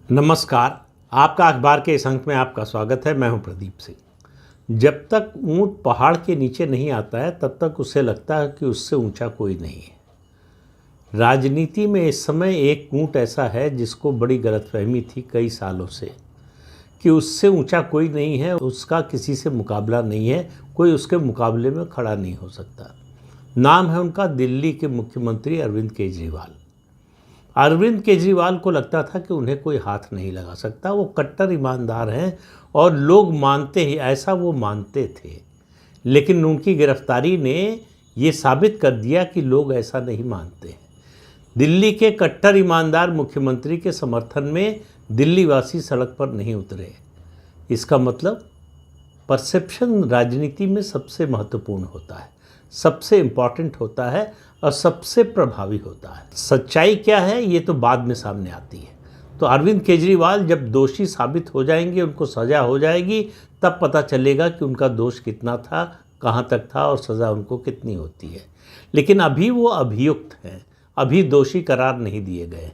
नमस्कार। आपका अखबार के इस अंक में आपका स्वागत है। मैं हूं प्रदीप सिंह। जब तक ऊंट पहाड़ के नीचे नहीं आता है तब तक उसे लगता है कि उससे ऊंचा कोई नहीं है। राजनीति में इस समय एक ऊंट ऐसा है जिसको बड़ी गलतफहमी थी कई सालों से कि उससे ऊंचा कोई नहीं है, उसका किसी से मुकाबला नहीं है, कोई उसके मुकाबले में खड़ा नहीं हो सकता। नाम है उनका दिल्ली के मुख्यमंत्री अरविंद केजरीवाल। अरविंद केजरीवाल को लगता था कि उन्हें कोई हाथ नहीं लगा सकता, वो कट्टर ईमानदार हैं और लोग मानते ही ऐसा वो मानते थे। लेकिन उनकी गिरफ्तारी ने ये साबित कर दिया कि लोग ऐसा नहीं मानते हैं। दिल्ली के कट्टर ईमानदार मुख्यमंत्री के समर्थन में दिल्ली वासी सड़क पर नहीं उतरे। इसका मतलब परसेप्शन राजनीति में सबसे महत्वपूर्ण होता है, सबसे इम्पॉर्टेंट होता है और सबसे प्रभावी होता है। सच्चाई क्या है ये तो बाद में सामने आती है। तो अरविंद केजरीवाल जब दोषी साबित हो जाएंगे, उनको सज़ा हो जाएगी, तब पता चलेगा कि उनका दोष कितना था, कहाँ तक था और सज़ा उनको कितनी होती है। लेकिन अभी वो अभियुक्त हैं, अभी दोषी करार नहीं दिए गए।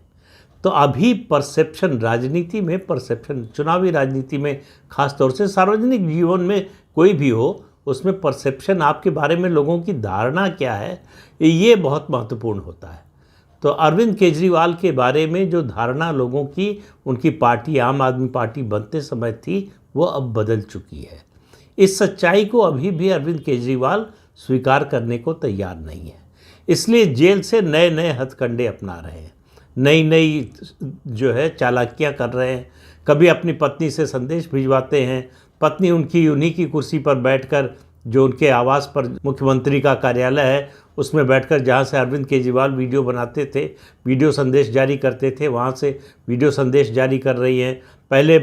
तो अभी परसेप्शन राजनीति में, परसेप्शन चुनावी राजनीति में, खास तौर से सार्वजनिक जीवन में कोई भी हो, उसमें परसेप्शन आपके बारे में लोगों की धारणा क्या है ये बहुत महत्वपूर्ण होता है। तो अरविंद केजरीवाल के बारे में जो धारणा लोगों की उनकी पार्टी आम आदमी पार्टी बनते समय थी वो अब बदल चुकी है। इस सच्चाई को अभी भी अरविंद केजरीवाल स्वीकार करने को तैयार नहीं है, इसलिए जेल से नए नए हथकंडे अपना रहे हैं, नई नई जो है चालाकियाँ कर रहे हैं। कभी अपनी पत्नी से संदेश भिजवाते हैं, पत्नी उनकी उन्हीं की कुर्सी पर बैठकर, जो उनके आवास पर मुख्यमंत्री का कार्यालय है उसमें बैठकर, जहाँ से अरविंद केजरीवाल वीडियो बनाते थे, वीडियो संदेश जारी करते थे, वहाँ से वीडियो संदेश जारी कर रही हैं। पहले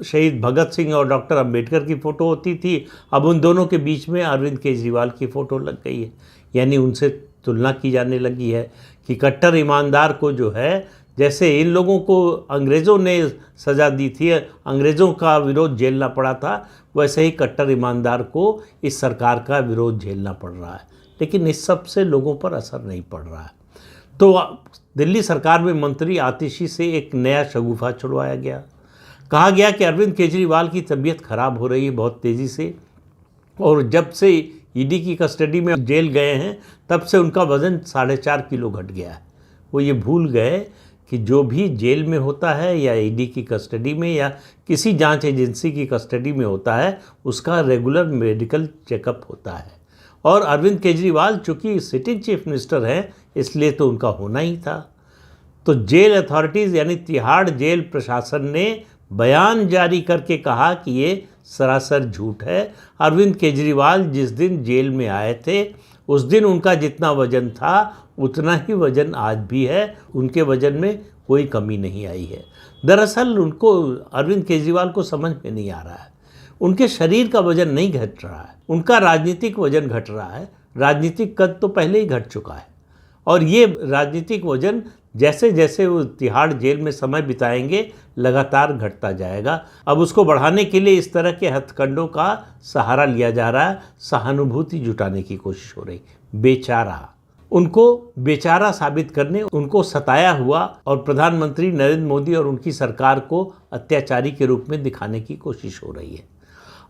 शहीद भगत सिंह और डॉक्टर अंबेडकर की फ़ोटो होती थी, अब उन दोनों के बीच में अरविंद केजरीवाल की फ़ोटो लग गई है। यानी उनसे तुलना की जाने लगी है कि कट्टर ईमानदार को जो है, जैसे इन लोगों को अंग्रेज़ों ने सज़ा दी थी, अंग्रेज़ों का विरोध झेलना पड़ा था, वैसे ही कट्टर ईमानदार को इस सरकार का विरोध झेलना पड़ रहा है। लेकिन इस सब से लोगों पर असर नहीं पड़ रहा है। तो दिल्ली सरकार में मंत्री आतिशी से एक नया शगुफा छुड़वाया गया। कहा गया कि अरविंद केजरीवाल की तबीयत खराब हो रही है बहुत तेज़ी से, और जब से ईडी की कस्टडी में जेल गए हैं तब से उनका वज़न 4.5 किलो घट गया है। वो ये भूल गए कि जो भी जेल में होता है या ईडी की कस्टडी में या किसी जांच एजेंसी की कस्टडी में होता है, उसका रेगुलर मेडिकल चेकअप होता है। और अरविंद केजरीवाल चूँकि सिटिंग चीफ मिनिस्टर हैं, इसलिए तो उनका होना ही था। तो जेल अथॉरिटीज़ यानी तिहाड़ जेल प्रशासन ने बयान जारी करके कहा कि ये सरासर झूठ है। अरविंद केजरीवाल जिस दिन जेल में आए थे उस दिन उनका जितना वज़न था उतना ही वज़न आज भी है, उनके वज़न में कोई कमी नहीं आई है। दरअसल उनको, अरविंद केजरीवाल को समझ में नहीं आ रहा है, उनके शरीर का वज़न नहीं घट रहा है, उनका राजनीतिक वज़न घट रहा है। राजनीतिक कद तो पहले ही घट चुका है और ये राजनीतिक वज़न जैसे जैसे वो तिहाड़ जेल में समय बिताएंगे लगातार घटता जाएगा। अब उसको बढ़ाने के लिए इस तरह के हथकंडों का सहारा लिया जा रहा है, सहानुभूति जुटाने की कोशिश हो रही। बेचारा, उनको बेचारा साबित करने, उनको सताया हुआ और प्रधानमंत्री नरेंद्र मोदी और उनकी सरकार को अत्याचारी के रूप में दिखाने की कोशिश हो रही है।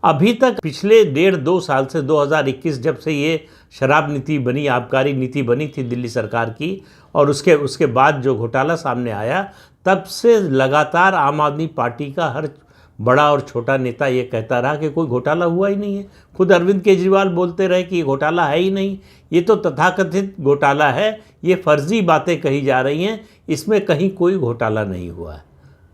अभी तक पिछले 1.5-2 साल से 2021 जब से ये शराब नीति बनी, आबकारी नीति बनी थी दिल्ली सरकार की, और उसके बाद जो घोटाला सामने आया, तब से लगातार आम आदमी पार्टी का हर बड़ा और छोटा नेता ये कहता रहा कि कोई घोटाला हुआ ही नहीं है। खुद अरविंद केजरीवाल बोलते रहे कि ये घोटाला है ही नहीं, ये तो तथाकथित घोटाला है, ये फर्जी बातें कही जा रही हैं, इसमें कहीं कोई घोटाला नहीं हुआ है।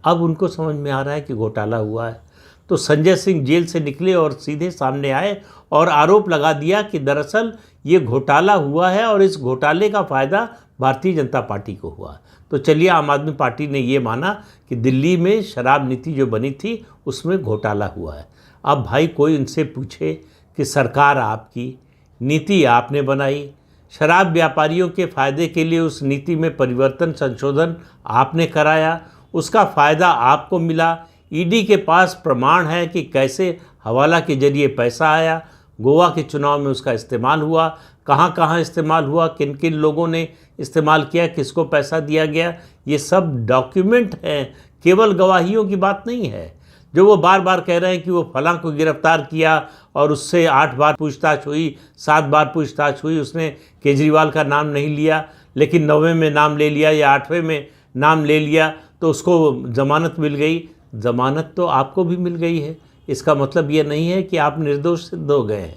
अब उनको समझ में आ रहा है कि घोटाला हुआ है। तो संजय सिंह जेल से निकले और सीधे सामने आए और आरोप लगा दिया कि दरअसल ये घोटाला हुआ है और इस घोटाले का फ़ायदा भारतीय जनता पार्टी को हुआ। तो चलिए, आम आदमी पार्टी ने ये माना कि दिल्ली में शराब नीति जो बनी थी उसमें घोटाला हुआ है। अब भाई कोई उनसे पूछे कि सरकार आपकी, नीति आपने बनाई, शराब व्यापारियों के फ़ायदे के लिए उस नीति में परिवर्तन संशोधन आपने कराया, उसका फ़ायदा आपको मिला, ईडी के पास प्रमाण है कि कैसे हवाला के जरिए पैसा आया, गोवा के चुनाव में उसका इस्तेमाल हुआ, कहाँ कहाँ इस्तेमाल हुआ, किन किन लोगों ने इस्तेमाल किया, किसको पैसा दिया गया, ये सब डॉक्यूमेंट हैं केवल गवाहियों की बात नहीं है। जो वो बार बार कह रहे हैं कि वो फलां को गिरफ्तार किया और उससे 8 बार पूछताछ हुई, 7 बार पूछताछ हुई, उसने केजरीवाल का नाम नहीं लिया, लेकिन 9वें में नाम ले लिया या 8वें में नाम ले लिया तो उसको ज़मानत मिल गई। ज़मानत तो आपको भी मिल गई है, इसका मतलब ये नहीं है कि आप निर्दोष सिद्ध हो गए हैं।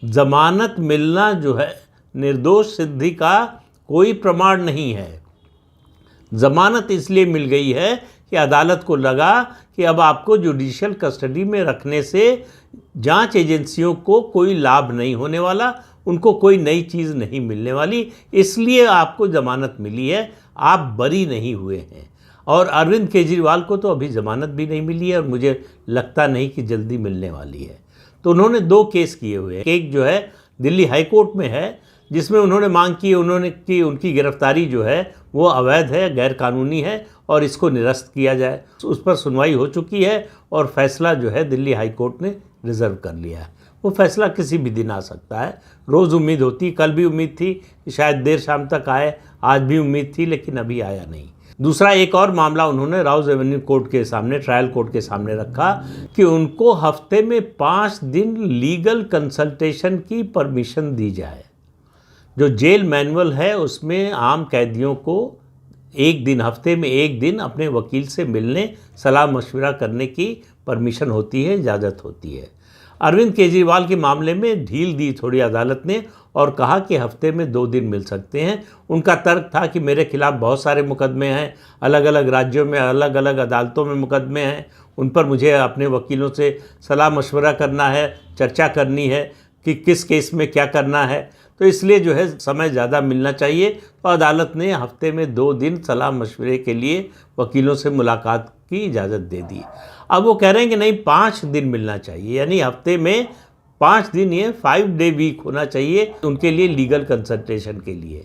ज़मानत मिलना जो है निर्दोष सिद्धि का कोई प्रमाण नहीं है। ज़मानत इसलिए मिल गई है कि अदालत को लगा कि अब आपको जुडिशियल कस्टडी में रखने से जांच एजेंसियों को कोई लाभ नहीं होने वाला, उनको कोई नई चीज़ नहीं मिलने वाली, इसलिए आपको ज़मानत मिली है, आप बरी नहीं हुए हैं। और अरविंद केजरीवाल को तो अभी ज़मानत भी नहीं मिली है और मुझे लगता नहीं कि जल्दी मिलने वाली है। तो उन्होंने 2 केस किए हुए हैं। एक जो है दिल्ली हाई कोर्ट में है, जिसमें उन्होंने मांग की कि उनकी गिरफ्तारी जो है वो अवैध है, गैरकानूनी है और इसको निरस्त किया जाए। उस पर सुनवाई हो चुकी है और फैसला जो है दिल्ली हाई कोर्ट ने रिजर्व कर लिया है। वो फैसला किसी भी दिन आ सकता है। रोज़ उम्मीद होती, कल भी उम्मीद थी कि शायद देर शाम तक आए, आज भी उम्मीद थी, लेकिन अभी आया नहीं। दूसरा एक और मामला उन्होंने राउज एवेन्यू कोर्ट के सामने, ट्रायल कोर्ट के सामने रखा कि उनको हफ्ते में 5 दिन लीगल कंसल्टेशन की परमिशन दी जाए। जो जेल मैनुअल है उसमें आम कैदियों को एक दिन, हफ्ते में 1 दिन अपने वकील से मिलने, सलाह मशवरा करने की परमिशन होती है, इजाज़त होती है। अरविंद केजरीवाल के मामले में ढील दी थोड़ी अदालत ने और कहा कि हफ्ते में 2 दिन मिल सकते हैं। उनका तर्क था कि मेरे खिलाफ बहुत सारे मुकदमे हैं, अलग अलग राज्यों में अलग अलग अदालतों में मुकदमे हैं, उन पर मुझे अपने वकीलों से सलाह मशवरा करना है, चर्चा करनी है कि किस केस में क्या करना है, तो इसलिए जो है समय ज़्यादा मिलना चाहिए। तो अदालत ने हफ्ते में 2 दिन सलाह मशवरे के लिए वकीलों से मुलाकात की इजाज़त दे दी। अब वो कह रहे हैं कि नहीं, 5 दिन मिलना चाहिए, यानी हफ्ते में 5 दिन, ये 5 डे वीक होना चाहिए उनके लिए लीगल कंसल्टेशन के लिए।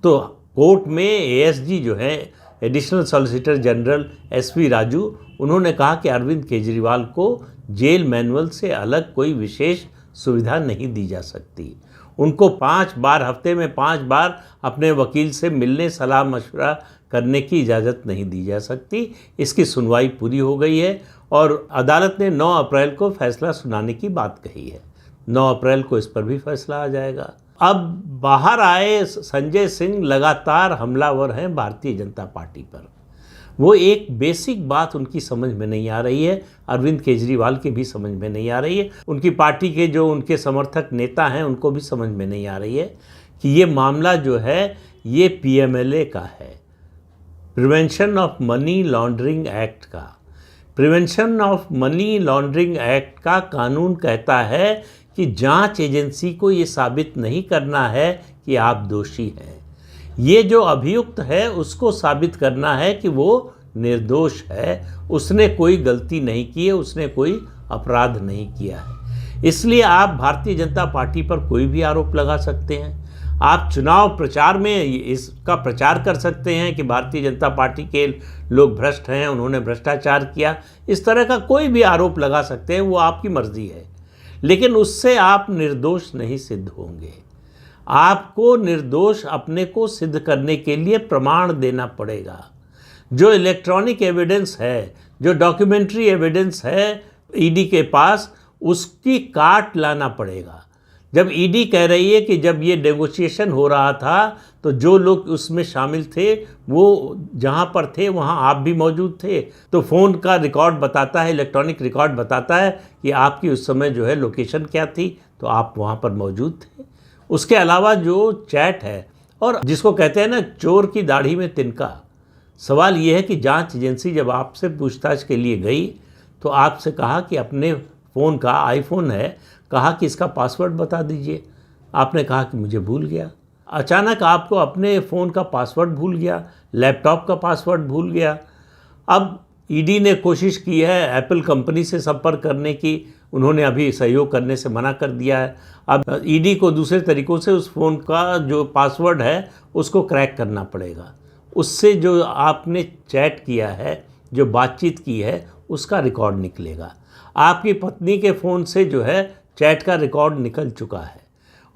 तो कोर्ट में एएसजी जो है, additional solicitor general SV Raju, उन्होंने कहा कि अरविंद केजरीवाल को जेल मैनुअल से अलग कोई विशेष सुविधा नहीं दी जा सकती। उनको 5 बार, हफ्ते में 5 बार अपने वकील से मिलने, सलाह मशवरा करने की इजाज़त नहीं दी जा सकती। इसकी सुनवाई पूरी हो गई है और अदालत ने 9 अप्रैल को फैसला सुनाने की बात कही है। 9 अप्रैल को इस पर भी फैसला आ जाएगा। अब बाहर आए संजय सिंह लगातार हमलावर हैं भारतीय जनता पार्टी पर। वो एक बेसिक बात उनकी समझ में नहीं आ रही है, अरविंद केजरीवाल की भी समझ में नहीं आ रही है, उनकी पार्टी के जो उनके समर्थक नेता हैं उनको भी समझ में नहीं आ रही है कि ये मामला जो है ये पीएमएलए का है, prevention of money laundering act का। Prevention of money laundering act का कानून कहता है कि जांच एजेंसी को ये साबित नहीं करना है कि आप दोषी हैं, ये जो अभियुक्त है उसको साबित करना है कि वो निर्दोष है, उसने कोई गलती नहीं की है, उसने कोई अपराध नहीं किया है। इसलिए आप भारतीय जनता पार्टी पर कोई भी आरोप लगा सकते हैं। आप चुनाव प्रचार में इसका प्रचार कर सकते हैं कि भारतीय जनता पार्टी के लोग भ्रष्ट हैं, उन्होंने भ्रष्टाचार किया, इस तरह का कोई भी आरोप लगा सकते हैं, वो आपकी मर्जी है। लेकिन उससे आप निर्दोष नहीं सिद्ध होंगे। आपको निर्दोष अपने को सिद्ध करने के लिए प्रमाण देना पड़ेगा। जो इलेक्ट्रॉनिक एविडेंस है, जो डॉक्यूमेंट्री एविडेंस है ईडी के पास, उसकी काट लाना पड़ेगा। जब ईडी कह रही है कि जब ये नेगोशिएशन हो रहा था तो जो लोग उसमें शामिल थे वो जहाँ पर थे वहाँ आप भी मौजूद थे, तो फ़ोन का रिकॉर्ड बताता है, इलेक्ट्रॉनिक रिकॉर्ड बताता है कि आपकी उस समय जो है लोकेशन क्या थी, तो आप वहाँ पर मौजूद थे। उसके अलावा जो चैट है, और जिसको कहते हैं ना चोर की दाढ़ी में तिनका, सवाल ये है कि जांच एजेंसी जब आपसे पूछताछ के लिए गई तो आपसे कहा कि अपने फ़ोन का, आईफोन है, कहा कि इसका पासवर्ड बता दीजिए। आपने कहा कि मुझे भूल गया। अचानक आपको अपने फ़ोन का पासवर्ड भूल गया, लैपटॉप का पासवर्ड भूल गया। अब ईडी ने कोशिश की है एप्पल कंपनी से संपर्क करने की, उन्होंने अभी सहयोग करने से मना कर दिया है। अब ईडी को दूसरे तरीक़ों से उस फ़ोन का जो पासवर्ड है उसको क्रैक करना पड़ेगा। उससे जो आपने चैट किया है, जो बातचीत की है, उसका रिकॉर्ड निकलेगा। आपकी पत्नी के फ़ोन से जो है चैट का रिकॉर्ड निकल चुका है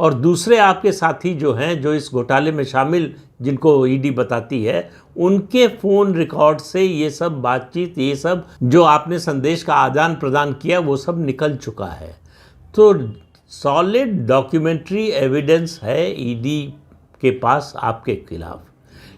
और दूसरे आपके साथी जो हैं, जो इस घोटाले में शामिल, जिनको ईडी बताती है, उनके फ़ोन रिकॉर्ड से ये सब बातचीत, ये सब जो आपने संदेश का आदान प्रदान किया, वो सब निकल चुका है। तो सॉलिड डॉक्यूमेंट्री एविडेंस है ईडी के पास आपके खिलाफ।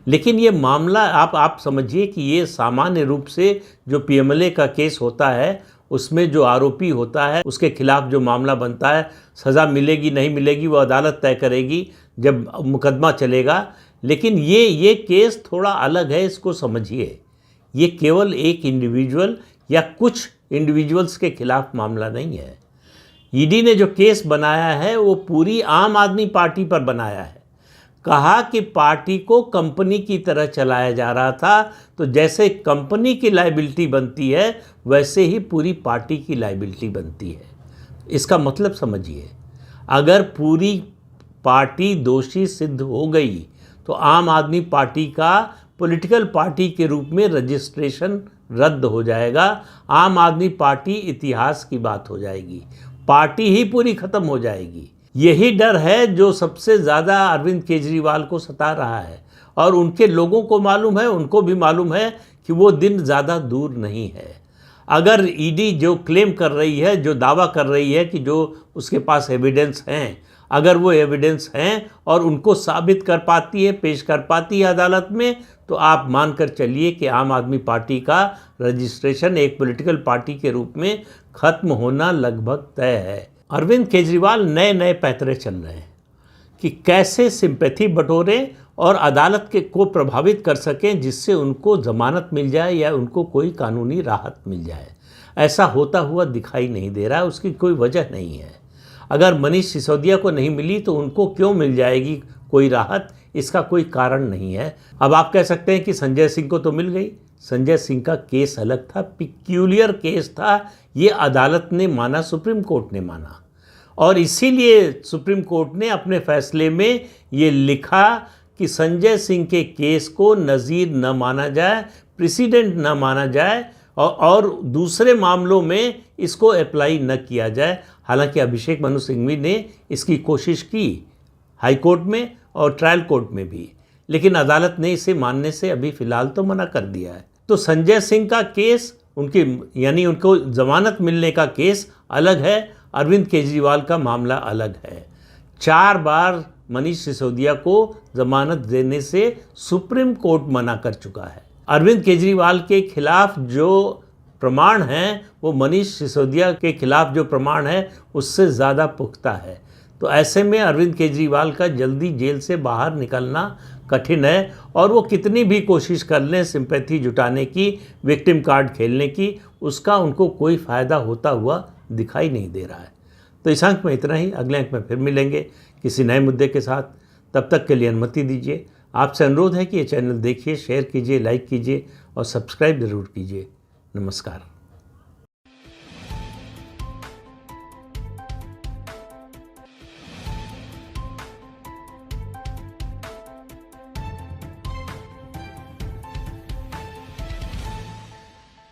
लेकिन ये मामला आप समझिए कि ये सामान्य रूप से जो पीएमएलए का केस होता है, उसमें जो आरोपी होता है उसके खिलाफ जो मामला बनता है, सज़ा मिलेगी नहीं मिलेगी वो अदालत तय करेगी जब मुकदमा चलेगा। लेकिन ये केस थोड़ा अलग है, इसको समझिए। ये केवल एक इंडिविजुअल या कुछ इंडिविजुअल्स के खिलाफ मामला नहीं है। ईडी ने जो केस बनाया है वो पूरी आम आदमी पार्टी पर बनाया है। कहा कि पार्टी को कंपनी की तरह चलाया जा रहा था, तो जैसे कंपनी की लायबिलिटी बनती है वैसे ही पूरी पार्टी की लायबिलिटी बनती है। इसका मतलब समझिए, अगर पूरी पार्टी दोषी सिद्ध हो गई तो आम आदमी पार्टी का पॉलिटिकल पार्टी के रूप में रजिस्ट्रेशन रद्द हो जाएगा। आम आदमी पार्टी इतिहास की बात हो जाएगी, पार्टी ही पूरी ख़त्म हो जाएगी। यही डर है जो सबसे ज़्यादा अरविंद केजरीवाल को सता रहा है, और उनके लोगों को मालूम है, उनको भी मालूम है कि वो दिन ज़्यादा दूर नहीं है। अगर ईडी जो क्लेम कर रही है, जो दावा कर रही है कि जो उसके पास एविडेंस हैं, अगर वो एविडेंस हैं और उनको साबित कर पाती है, पेश कर पाती है अदालत में, तो आप मानकर चलिए कि आम आदमी पार्टी का रजिस्ट्रेशन एक पॉलिटिकल पार्टी के रूप में ख़त्म होना लगभग तय है। अरविंद केजरीवाल नए नए पैंतरे चल रहे हैं कि कैसे सिंपैथी बटोरें और अदालत को प्रभावित कर सकें, जिससे उनको ज़मानत मिल जाए या उनको कोई कानूनी राहत मिल जाए। ऐसा होता हुआ दिखाई नहीं दे रहा है, उसकी कोई वजह नहीं है। अगर मनीष सिसोदिया को नहीं मिली तो उनको क्यों मिल जाएगी कोई राहत, इसका कोई कारण नहीं है। अब आप कह सकते हैं कि संजय सिंह को तो मिल गई। संजय सिंह का केस अलग था, पिक्यूलियर केस था, ये अदालत ने माना, सुप्रीम कोर्ट ने माना, और इसीलिए सुप्रीम कोर्ट ने अपने फैसले में ये लिखा कि संजय सिंह के केस को नज़ीर न माना जाए, प्रेसिडेंट न माना जाए, और दूसरे मामलों में इसको अप्लाई न किया जाए। हालांकि अभिषेक मनु सिंघवी ने इसकी कोशिश की हाई कोर्ट में और ट्रायल कोर्ट में भी, लेकिन अदालत ने इसे मानने से अभी फ़िलहाल तो मना कर दिया है। तो संजय सिंह का केस, यानी उनको ज़मानत मिलने का केस अलग है, अरविंद केजरीवाल का मामला अलग है। 4 बार मनीष सिसोदिया को ज़मानत देने से सुप्रीम कोर्ट मना कर चुका है। अरविंद केजरीवाल के खिलाफ जो प्रमाण हैं वो मनीष सिसोदिया के खिलाफ जो प्रमाण है उससे ज़्यादा पुख्ता है। तो ऐसे में अरविंद केजरीवाल का जल्दी जेल से बाहर निकलना कठिन है, और वो कितनी भी कोशिश कर लें सिंपैथी जुटाने की, विक्टिम कार्ड खेलने की, उसका उनको कोई फ़ायदा होता हुआ दिखाई नहीं दे रहा है। तो इस अंक में इतना ही। अगले अंक में फिर मिलेंगे किसी नए मुद्दे के साथ। तब तक के लिए अनुमति दीजिए। आपसे अनुरोध है कि ये चैनल देखिए, शेयर कीजिए, लाइक कीजिए और सब्सक्राइब ज़रूर कीजिए। नमस्कार।